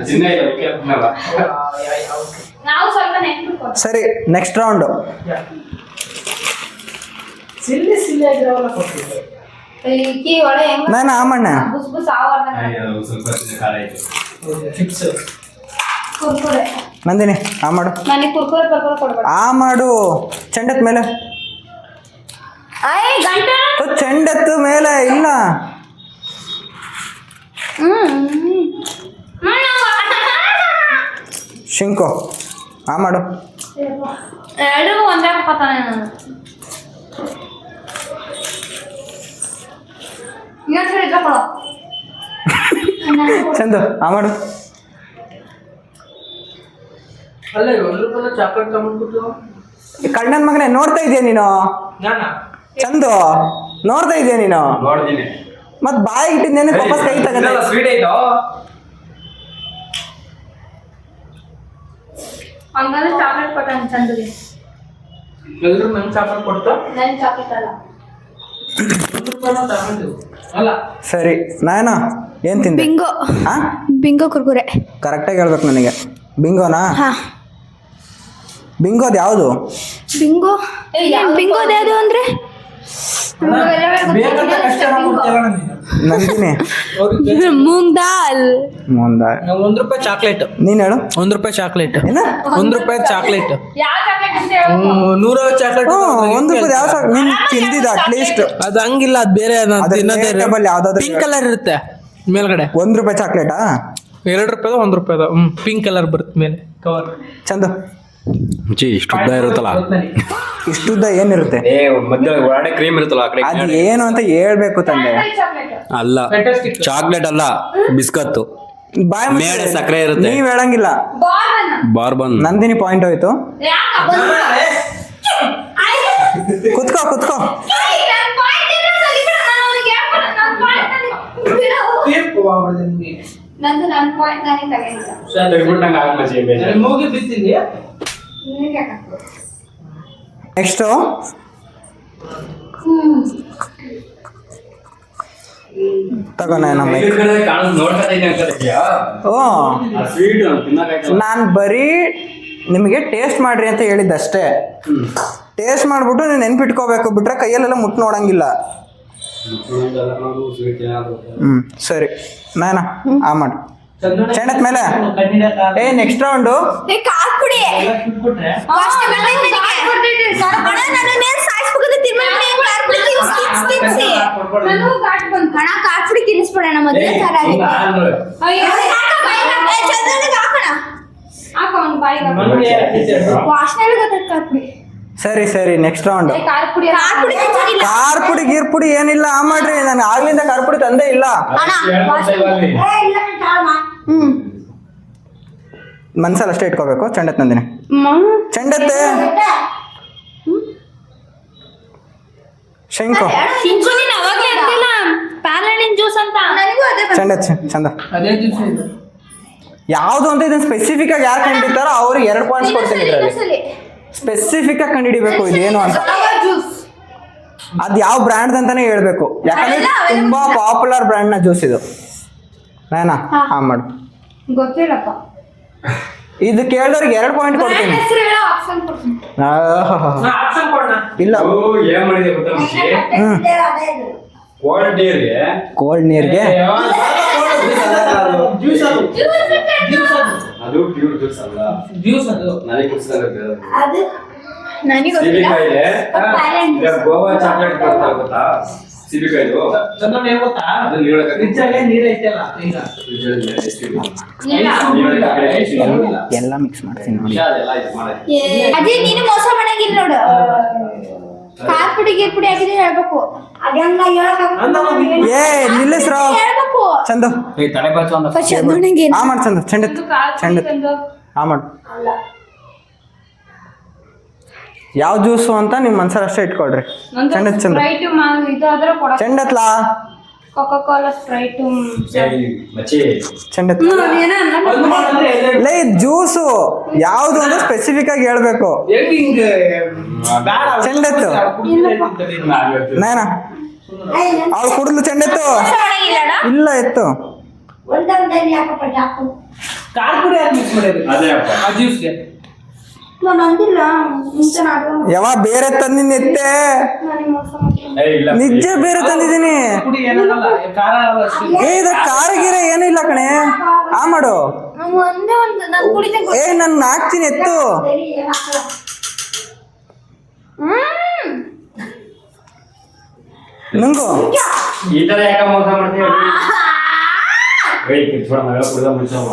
ಚಿನ್ನ ಇಲ್ಲ ಕೇಳ್ತಿನಲ್ಲ. ನಾವು ಸ್ವಲ್ಪ ನೆನ್ಪಿಟ್ಕೊ. ಸರಿ ನೆಕ್ಸ್ಟ್ ರೌಂಡು. ಸಿಲ್ಲಿ ಆಗಿರೋಲ್ಲ ಕೊಟ್ಟಿದ್ದೆ. ಈಕಿ ಒಳ್ಳೆ ಹೆಂಗ್ ನಾನು ಆಮಣ್ಣ ಬುಸ್ ಬುಸ್ ಆವಾರ್ದ ಸ್ವಲ್ಪ ಖಾರ ಆಯ್ತು. ಚಿಪ್ಸ್ ಕುರ್ಕುರೆ. ನಂದಿನಿ ಆ ಮಾಡು. ನನಗೆ ಕುರ್ಕುರೆ ಕೊಡ್ಬೇಡ. ಆ ಮಾಡು. ಚೆಂಡತ್ ಮೇಲೆ. ಗಂಟೆ ಚೆಂಡತ್ತು ಮೇಲೆ ಇಲ್ಲ. ಶಿಂಕು ಆ ಮಾಡು. ಎರಡು ಒಂದೇ ಹಾಕೋತಾನೆ ನಾನು. ಇನ್ನೊಂದ್ಸರಿ ಇಟ್ಕೊಳ್ಳೋ. ಚಂದು ಆ ಮಾಡು. ಅಲ್ಲ ₹1 ಚಾಕ್ಲೇಟ್ ತಗೊಂಡ್ಬಿಟ್ಟು ಕಣ್ಣನ್ ಮಗನೇ ನೋಡ್ತಾ ಇದೀಯ ನೀನು? ನಾನಾ ಚಂದು ನೋಡ್ತಾ ಇದೀಯ ನೀನು? ನೋಡ್ತೀನಿ. ಮತ್ ಬಾಯಿ ಇಟ್ಟಿದ್ದೇನೆ ವಾಪಸ್ ಕೈ ತಗತ್ತೆ. ಸ್ವೀಟ್ ಐತೋ? ಹಂಗಂದ್ರೆ ಚಾಕ್ಲೇಟ್ ಕೊಟ್ಟಾನ ಚಂದುಗೆ. ಎಲ್ರು ನಂಗೆ ಚಾಕ್ಲೇಟ್ ಕೊಡ್ತಾ ನನ್ ಚಾಕ್ಲೇಟ್ ಅಲ್ಲ. ₹1 ತಗೊಂಡು ಅಲ್ಲ. ಸರಿ ನಾಯನ ಏನ್ ತಿಂದೆ? ಬಿಂಗೋ. ಹಾ ಬಿಂಗೋ ಕುರ್ಕುರೆ. ಕರೆಕ್ಟಾಗಿ ಹೇಳ್ಬೇಕು ನನಗೆ. ಬಿಂಗೋನಾ? ಹಾ ಬಿಂಗೋದ್ ಯಾವುದು? ಬಿಂಗೋ ಬಿಂಗೋದ ಯಾವುದು ಅಂದ್ರೆ ಬೇಕಂತ ಕಷ್ಟ ಮಾಡ್ಕೊಡ್ತೀರ ನೀನು. ನಂದಿನಿ ಮೂಂಗ್ ದಾಲ್. ಮುಂದ ₹1 ಚಾಕ್ಲೇಟ್. ನೀನ್ ಹೇಳು. ₹1 ಚಾಕ್ಲೇಟ್. ಏನ? ₹1 ಚಾಕ್ಲೇಟ್. ಯಾವ ಚಾಕ್ಲೇಟ್ ಅಂತ ಹೇಳು. 100 ಚಾಕ್ಲೇಟ್. ₹1 ಯಾವ ನೀನ್ ತಿಂದಿದ್ದು ಅಟ್ಲೀಸ್ಟ್ ಅದು ಹಂಗಿಲ್ಲ, ಅದು ಬೇರೆ. ಯಾವ್ದಾದ್ರು ಪಿಂಕ್ ಕಲರ್ ಇರುತ್ತೆ ಮೇಲ್ಗಡೆ. ₹1 ಚಾಕ್ಲೇಟಾ? ₹2 ₹1 ಪಿಂಕ್ ಕಲರ್ ಬರುತ್ತೆ ಮೇಲೆ ಕವರ್. ಚಂದು ಮುಂಚೆ ಇಷ್ಟು ಉದ್ದ ಇರುತ್ತಲ್ಲ ಇಷ್ಟುದ್ದ ಏನಿರುತ್ತೆ ಮಧ್ಯ ಒಳಗಡೆ ಕ್ರೀಮ್ ಇರುತ್ತಲ್ಲ ಆ ಕಡೆ ಅದು ಏನು ಅಂತ ಹೇಳ್ಬೇಕು ತಂದೆ. ಚಾಕ್ಲೇಟ್ ಅಲ್ಲ Fantastic. ಚಾಕ್ಲೇಟ್ ಅಲ್ಲ ಬಿಸ್ಕತ್ತು ಬಾಯ್ ಮೇಲೆ ಸಕ್ಕರೆ ಇರುತ್ತೆ. ನೀವ್ ಹೇಳಂಗಿಲ್ಲ. ಬಾರ್ಬನ್ ಬಾರ್ಬನ್ ನಂದಿನಿ ಪಾಯಿಂಟ್ ಹೋಯ್ತು. ಕುತ್ಕೋ ಕುತ್ಕೋ. ನಂದು ನನ್ನ ಪಾಯಿಂಟ್ ನಾನೇ ತಗೊಂಡಿಲ್ಲ. ತೆಗ್ದ್ಬಿಟ್ಟಂಗೆ ಆಗಲ್ಲ ಮಚ್ಚಿ ಬೇಜಾರು. ಮೂಗಿ ಬಿತ್ತಿದ್ವಿ ನಿನಗೆ ಯಾಕೆ ಹಾಕ್ಬೇಕು? ನೆಕ್ಸ್ಟ್ ತಗೋ ನಮ್ಮ ಕಾಣಿಸ್ ನೋಡ್ತಾ ಇದ್ದೀನಿ ಅನ್ಕೊಂಡಿದ್ಯಾ? ಓ ಆ ಸ್ವೀಟ್ ತಿನ್ನಕ್ಕಾಯ್ತಲ್ಲ. ನಾನು ಬರೀ ನಿಮಗೆ ಟೇಸ್ಟ್ ಮಾಡ್ರಿ ಅಂತ ಹೇಳಿದ್ದಷ್ಟೇ. ಟೇಸ್ಟ್ ಮಾಡ್ಬಿಟ್ಟು ನೀವು ನೆನ್ಪಿಟ್ಕೋಬೇಕು, ಬಿಟ್ರೆ ಕೈಯಲ್ಲೆಲ್ಲ ಮುಟ್ಟು ನೋಡಂಗಿಲ್ಲ. ಸ್ವೀಟ್ ಏನಾದ್ರು ಸರಿ ನಾನಾ ಆ ಮಾಡು. ಚೆಂಡತ್ ಮೇಲೆ ಕನ್ನಡ ಏ ನೆಕ್ಸ್ಟ್ ರೌಂಡು. ಏ ಕಾರ್ ಪುಡಿ ಕೊಟ್ರೆ ಅಷ್ಟೇ ಬೆಳ್ಳ ನಿನಗೆ ಅಣ್ಣ ನನ್ನನ್ನೇನು ಸಾಯಿಸ್ಬೇಕಂತ ತಿನ್ಬೇಡಿ ಕಾರ್ ಪುಡಿ ತಿನ್ಸಿ ನಾನು ಕಾಟ್ ಬಂತು ಅಣ್ಣ ಕಾರ್ ಪುಡಿ ತಿನ್ನಿಸ್ಬಿಡೋಣ ಮೊದಲೇ ತರ ಆಗಿದೆ. ಅಯ್ಯೋ ಚಂದ್ರನಿಗೆ ಹಾಕೋಣ ಹಾಕ ಅವ್ನು ಬಾಯಿಗೆ ವಾಸನೆ ಗೊತ್ತಾಯ್ತು ಕಾರ್ ಪುಡಿ. ಸರಿ ಸರಿ ನೆಕ್ಸ್ಟ್ ರೌಂಡ್. ಕಾರ್ ಪುಡಿ ತಿನ್ಸಿಲ್ಲ ಕಾರ್ ಪುಡಿ ಗೀರ್ ಪುಡಿ ಏನಿಲ್ಲ ಆ ಮಾಡ್ರಿ. ನಾನು ಆಗ್ಲಿಂದ ಕಾರ್ ಪುಡಿ ತಂದೆ ಇಲ್ಲ. ಮನ್ಸಲ್ಲಿ ಅಷ್ಟೇ ಇಟ್ಕೋಬೇಕು. ಚೆಂಡತ್ ನಂದಿನಿ ಚೆಂಡತ್ತೆ ಶಂಕು ಚಿಂಚುನಿನ ಅವಾಗಲೇ ಅಂತಿಲ್ಲ ಪ್ಯಾರಲೈನ್ ಜ್ಯೂಸ್ ಅಂತ ನನಗೂ ಅದೇ ಚೆಂಡತ್ ಚಂದ ಅದೇ ಜ್ಯೂಸ್ ಇದೆ. ಯಾವ್ದು ಅಂತ ಇದನ್ನ ಸ್ಪೆಸಿಫಿಕ್ ಆಗಿ ಯಾರು ಕಂಡಿರ್ತಾರೋ ಅವ್ರಿಗೆ 2 ಪಾಯಿಂಟ್ಸ್ ಕೊಡ್ತೀನಿ ಇದರಲ್ಲಿ. ಸ್ಪೆಸಿಫಿಕ್ ಆಗಿ ಕಂಡಿಡಿಬೇಕು ಇದೇನು ಅಂತ. ಜ್ಯೂಸ್ ಅದ್ ಯಾವ ಬ್ರ್ಯಾಂಡ್ ಅಂತಾನೆ ಹೇಳ್ಬೇಕು, ಯಾಕಂದ್ರೆ ತುಂಬಾ ಪಾಪ್ಯುಲರ್ ಬ್ರ್ಯಾಂಡ್ ನ ಜ್ಯೂಸ್ ಇದು. ನಾನಾ ಹಾ ಮಾಡು. ಗೊತ್ತಿಲ್ಲಪ್ಪ. ಇದು ಕೇಳಿದವ್ರಿಗೆ 2 ಪಾಯಿಂಟ್ ಕೊಡ್ತೀನಿ. ಹೆಸರು ಹೇಳೋ ಆಪ್ಷನ್ ಕೊಡ್ತೀನಿ. ಆಪ್ಷನ್ ಕೊಡೋಣ. ಇಲ್ಲ ಏನ್ ಮಾಡಿದೆ ಗೊತ್ತಾ ಮಚ್ಚಿ? ಕೋಲ್ಡ್ ನೀರ್ಗೆ ಕೋಲ್ಡ್ ನೀರ್ಗೆ ಜ್ಯೂಸ್ ಅದು ಅದು ಪ್ಯೂರ್ ಜ್ಯೂಸ್ ಅಲ್ಲ, ಜ್ಯೂಸ್ ಅದು ನನಗೆ ಕುಡಿಸಿದಾಗ ಅದು ನನಗೆ ಗೊತ್ತಿಲ್ಲ. ಸಿಬಿಕಾಯಿಲೆ ಪ್ಯಾರಲೈನ್ ಈಗ ಗೋವಾ ಚಾಕ್ಲೇಟ್ ಕೊಡ್ತಾರೆ ಗೊತ್ತಾ? ಸಿಬಿಕಾಯಿದು ಚಂದ್ರನ್ ಏನ್ ಗೊತ್ತಾ? ಅದು ನೀರೊಳಗೆ ಫ್ರಿಜ್ ಅಲ್ಲೇ ನೀರ್ ಐತಲ್ಲ ಈಗ ಎಲ್ಲ ಮಿಕ್ಸ್ ಮಾಡ್ತೀನಿ ನೋಡಿ. ಅದೆಲ್ಲ ಇದು ಮಾಡಿ ಅದೇ ನೀನು ಮೋಸ ಮಾಡಂಗಿಲ್ಲ ನೋಡು. ಕಾರ್ ಪುಡಿ ಗೀರ್ ಪುಡಿ ಹಾಕಿದ್ರೆ ಹೇಳ್ಬೇಕು. ಅದೆಲ್ಲ ಏ ನಿಲ್ಲಿಸ್ರೋ ಹೇಳ್ಬೇಕು. ಚಂದು ತಲೆ ಬಾಚು ಅಂತ ಚಂದನಿಗೆ ಆ ಮಾಡು ಚಂದ ಚೆಂಡತ್ ಚೆಂಡತ್ ಆ ಮಾಡು. ಯಾವ ಜ್ಯೂಸು ಅಂತ ನಿಮ್ ಮನ್ಸಲ್ಲಿ ಅಷ್ಟೇ ಇಟ್ಕೊಳ್ರಿ. ಚೆಂಡತ್ ಚಂದ ಸ್ಪ್ರೈಟ್ ಇದಾದ್ರೆ ಕೊಡ. ಚೆಂಡತ್ಲಾ ಕೋಕಾ ಕೋಲಾ ಸ್ಪ್ರೈಟ್ ಮಚ್ಚಿ ಚೆಂಡತ್ ಲೇ ಜ್ಯೂಸು ಯಾವ್ದು ಅಂತ ಸ್ಪೆಸಿಫಿಕ್ ಆಗಿ ಹೇಳ್ಬೇಕು. ಚೆಂಡತ್ತು ನಾನಾ ಅವ್ಳು ಕುಡಿದ್ಲು ಚೆಂಡತ್ತು ಇಲ್ಲ ಎತ್ತು. ಕಾರ್ ಪುಡಿ ಯಾಕೆ ಮಿಕ್ಸ್ ಮಾಡಿದ್ರಿ ಅದೇ ಅಪ್ಪ. ಆ ಜ್ಯೂಸ್ಗೆ? ಯಾವ ಬೇರೆ ತಂದಿನ ಎತ್ತೆ ಇಲ್ಲ ನಿಜ ಬೇರೆ ತಂದಿದ್ದೀನಿ. ಪುಡಿ ಏನಲ್ಲ ಖಾರ ಅಲ್ಲ ಅಷ್ಟೇ. ಏ ಇದ ಖಾರ ಗೀರ ಏನೂ ಇಲ್ಲ ಕಣೆ. ಆ ಮಾಡು. ಒಂದೇ ಒಂದು ನಾನು ಕುಡಿತೇನೆ. ಏ ನನ್ ಹಾಕ್ತೀನಿ ಎತ್ತು. ನಂಗು ಈ ತರ ಯಾಕ ಮೋಸ ಮಾಡ್ತೀವಿ? ಥೋड़ा ಮಗಳ ಕುಡ್ದ ಮುಚ್ಚವ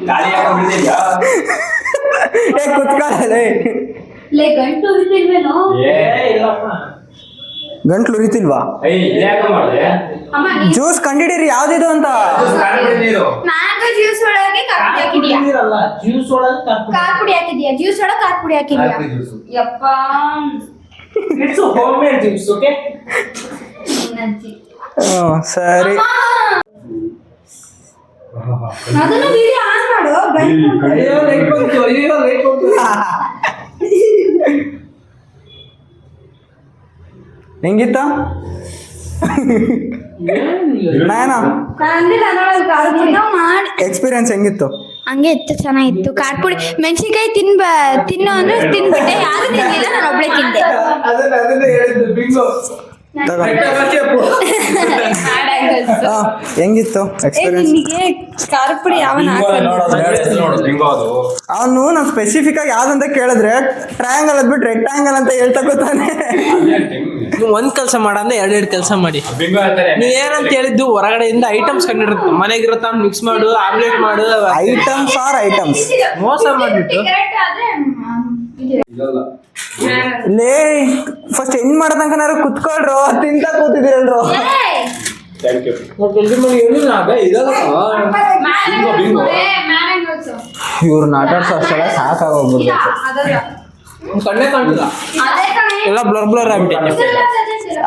ಗಾಳಿ ಯಾಕ ಬಿಡ್ತಿದ್ಯಾ? ಏ ಕುತ್ಕೊಳ್ಳೆ. ಲೇ ಗಂಟು ಉರಿತಿಲ್ವೇನೋ? ಏ ಇಲ್ಲಪ್ಪ. ಗಂಟ್ಲು ಉರಿತಿಲ್ವಾ? ಯಾಕ ಮಾಡ್ದೆ? ಅಮ್ಮ ಜ್ಯೂಸ್ ಕಂಡಿಡೀರಿ ಯಾವ್ದಿದು ಅಂತ. ನೀರು ಮ್ಯಾಂಗೋ ಜ್ಯೂಸ್ ಒಳಗೆ ಕಾರ್ ಪುಡಿ ಹಾಕಿದ್ಯಾ? ನೀರಲ್ಲ ಜ್ಯೂಸ್ ಒಳಗೆ ಕಾರ್ ಪುಡಿ ಹಾಕಿದ್ಯಾ? ಜ್ಯೂಸ್ ಒಳಗೆ ಕಾರ್ ಪುಡಿ ಹಾಕಿದ್ಯಾ? ಯಪ್ಪ it's home made juice. Okay ಸರಿ ಅದನ್ನು ವಿಡಿಯೋ ಆನ್ ಮಾಡು. ಅಯ್ಯೋ ಲೈಟ್ ಬಂತು, ಅಯ್ಯೋ ಲೈಟ್ ಬಂತು. ಹೆಂಗಿತ್ತ ನಾಯನ ಅಂದಿಲ್ಲ ನೋಡೋದು ಕಾರ್ ಪುಡಿ ಮಾಡಿ ಎಕ್ಸ್ಪೀರಿಯನ್ಸ್ ಹೆಂಗಿತ್ತು? ಹಂಗೆ ಇತ್ತು, ಚೆನ್ನಾಗಿತ್ತು. ಕಾರ್ ಪುಡಿ ಮೆಣಸಿನ್ಕಾಯಿ ತಿನ್ನು ಅಂದ್ರೆ ತಿನ್ಬಿಟ್ಟೆ. ಯಾರು ತಿನ್ನಿಲ್ಲ, ನಾನು ಒಬ್ಳೆ ತಿಂದೆ. ಅದನ್ನ ಹೇಳಿದ್ದು ಬಿಂಗೋ. ತಗೋ. ಮಾಡಾಗಲ್ಸು. ಹೆಂಗಿತ್ತು ಎಕ್ಸ್ಪೀರಿಯನ್ಸ್? ನಿನಗೆ ಖಾರ ಪುಡಿ ಯಾವನ ಅವನು ನಾನು ಸ್ಪೆಸಿಫಿಕ್ ಆಗಿ ಯಾವ್ದಂತ ಕೇಳಿದ್ರೆ ಟ್ರಯಾಂಗಲ್ ಅದ್ಬಿಟ್ಟು ರೆಕ್ಟಾಂಗಲ್ ಅಂತ ಹೇಳ್ತಾ ಕೂತಾನೆ. ನೀವು ಒಂದ್ ಕೆಲಸ ಮಾಡಂದ್ರೆ ಎರಡೆರಡು ಕೆಲಸ ಮಾಡಿ. ಬಿಂಗೋ ಹೇಳ್ತಾರೆ. ನೀವ್ ಏನಂತ ಹೇಳಿದ್ದು ಹೊರಗಡೆಯಿಂದ ಐಟಮ್ಸ್ ಕಂಡಿರುತ್ತೆ, ಮನೆಗಿರುತ್ತ ಮಿಕ್ಸ್ ಮಾಡು, ಆಮ್ಲೆಟ್ ಮಾಡು, ಐಟಮ್ಸ್ ಆರ್ ಐಟಮ್ಸ್. ಮೋಸ ಮಾಡ್ಬಿಟ್ಟು ಇದಲ್ಲ. ಲೇ ಫಸ್ಟ್ ಹೆಂಗ್ ಮಾಡದಂಕನಾರು ಕುತ್ಕೊಳ್ರು, ತಿಂತ ಕೂತಿದ್ದೀರಲ್ರು. Thank you. ಜಲ್ದಿ ಮಾಡಿ ಹೇಳಿಲ್ಲ ಇವ್ರನ್ನ ಆಟಾಡ್ಸೋ ಅಷ್ಟೆಲ್ಲ ಸಾಕಾಗೋಗ್ಬಿಡ್ಬೇಕು. ಕಣ್ಣೇ ಕಾಣ್ತಿಲ್ಲ, ಎಲ್ಲ ಬ್ಲರ್ ಬ್ಲರ್ ಆಗ್ಬಿಟ್ಟೆ.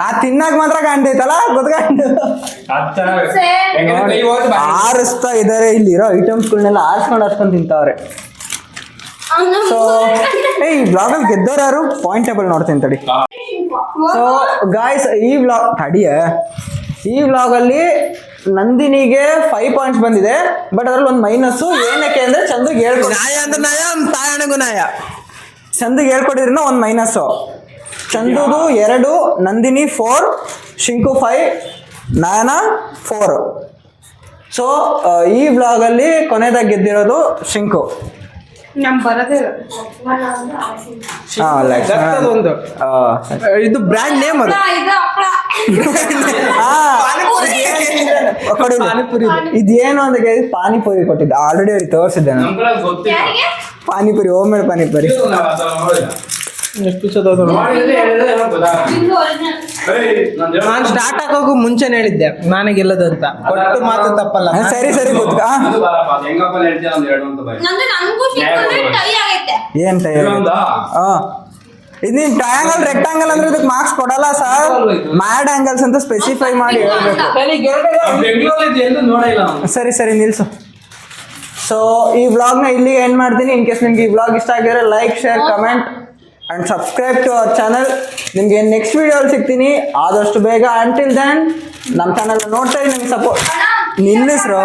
ಆ ತಿನ್ನಕ್ ಮಾತ್ರ ಕಾಣ್ತೈತಲ್ಲ ಕುತ್ಕೊಂಡು ಆರಿಸ್ತಾ ಇದಾರೆ. ಇಲ್ಲಿರೋ ಐಟಮ್ಸ್ಗಳನ್ನೆಲ್ಲ ಆರ್ಸ್ಕೊಂಡ್ ತಿಂತಾವ್ರೆ. ಸೊ ಈ ಬ್ಲಾಗ್ ಅಲ್ಲಿ ಗೆದ್ದವ್ರು ಯಾರು? ಪಾಯಿಂಟ್ ಟೇಬಲ್ ನೋಡ್ತೀನಿ ತಡಿ. ಸೊ ಗಾಯ್ಸ್ ಈ ಬ್ಲಾಗ್ ತಡಿಯ, ಈ ಬ್ಲಾಗ್ ಅಲ್ಲಿ ನಂದಿನಿಗೆ 5 ಪಾಯಿಂಟ್ಸ್ ಬಂದಿದೆ. ಬಟ್ ಅದ್ರಲ್ಲಿ ಒಂದು ಮೈನಸ್. ಏನಕ್ಕೆ ಅಂದ್ರೆ ಚಂದ್ರಿಗೆ ನ್ಯಾಯ ಅಂದ್ರೆ ನ್ಯಾಯ, ತಾಯಣಗೂ ನ್ಯಾಯ. ಚಂದ್ರಿಗೆ ಹೇಳ್ಕೊಟ್ಟಿದ್ರಿಂದ ಒಂದು ಮೈನಸ್ಸು. ಚಂದುದು 2, ನಂದಿನಿ 4, ಶಿಂಕು 5, ನಯನ 4. ಸೊ ಈ ಬ್ಲಾಗಲ್ಲಿ ಕೊನೆದಾಗಿ ಗೆದ್ದಿರೋದು ಶಿಂಕು. ಒಂದು ಇದು ಬ್ರ್ಯಾಂಡ್ ನೇಮ್ ಅದು. ಪಾನಿಪುರಿ. ಇದೇನು ಅಂತ ಕೇಳಿದ್ರೆ ಪಾನಿಪುರಿ ಕೊಟ್ಟಿದ್ದೆ. ಆಲ್ರೆಡಿ ಅವ್ರಿಗೆ ತೋರಿಸಿದ್ದೆ ನಾನು. ನಮ್ಗೆ ಗೊತ್ತಿಲ್ಲ. Panipuri, home made panipuri. ಇದು ನಾವು ಅದನ್ನ ನೋಡಿಲ್ಲ. ಎಷ್ಟು ಸದ ನೋಡಿದ್ರೆ ಹೇಳಿದ್ರೆ ಏನೋ ಗೊತ್ತಾಗಲ್ಲ. ನಾನು ಸ್ಟಾರ್ಟ್ ಆಗೋಕು ಮುಂಚೆನೆ ಹೇಳಿದ್ದೆ ನಾನೇ ಗೆಲ್ಲದಂತ. ಕೊಟ್ಟು ಮಾತು ತಪ್ಪಲ್ಲ. ಸರಿ ಸರಿ ಗೊತ್ತ. ಅದು ಬಾರಪ್ಪ, ಅದು ಹೆಂಗಪ್ಪ ಹೇಳ್ತೀಯ ಒಂದು 2 ಅಂತ ಬಾಯ್. ಏನ್ ಟೈ ಇನ್ನೊಂದಾ? ಇದು ನೀನ್ ಟ್ರಯಾಂಗಲ್ ರೆಕ್ಟಾಂಗಲ್ ಅಂದ್ರೆ ಇದಕ್ಕೆ ಮಾರ್ಕ್ಸ್ ಕೊಡಲ್ಲ ಸರ್. ಮ್ಯಾಡ್ ಆಂಗಲ್ಸ್ ಅಂತ ಸ್ಪೆಸಿಫೈ ಮಾಡಿ ಹೇಳ್ಬೇಕು. ಬೆಂಗಳೂರಲ್ಲಿ ಎಲ್ಲೂ ನೋಡಿಲ್ಲ ನಾನು. ಸರಿ ಸರಿ ನಿಲ್ಸು. ಸೊ ಈ ವ್ಲಾಗ್ನ ಇಲ್ಲಿಗೆ ಎಂಡ್ ಮಾಡ್ತೀನಿ. ಇನ್ ಕೇಸ್ ನಿಮ್ಗೆ ಈ ವ್ಲಾಗ್ ಇಷ್ಟ ಆಗಿದ್ರೆ like, share, comment and subscribe to our channel. ನಿಮ್ಗೆ ನೆಕ್ಸ್ಟ್ ವಿಡಿಯೋಲ್ಲಿ ಸಿಗ್ತೀನಿ ಆದಷ್ಟು ಬೇಗ. ಅಂಟಿಲ್ ದೆನ್ ನಮ್ಮ ಚಾನಲ್ನ ನೋಡ್ತಾ ಇರಿ, ನಿಮ್ಗೆ ಸಪೋರ್ಟ್ ನಿಲ್ಲಿಸ್ರು.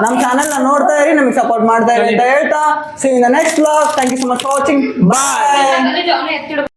ನಮ್ಮ ಚಾನಲ್ನ ನೋಡ್ತಾ ಇರಿ, ನಿಮಗೆ ಸಪೋರ್ಟ್ ಮಾಡ್ತಾ ಇರಿ ಅಂತ ಹೇಳ್ತಾ see in the next vlog. Thank you so much for watching. Bye.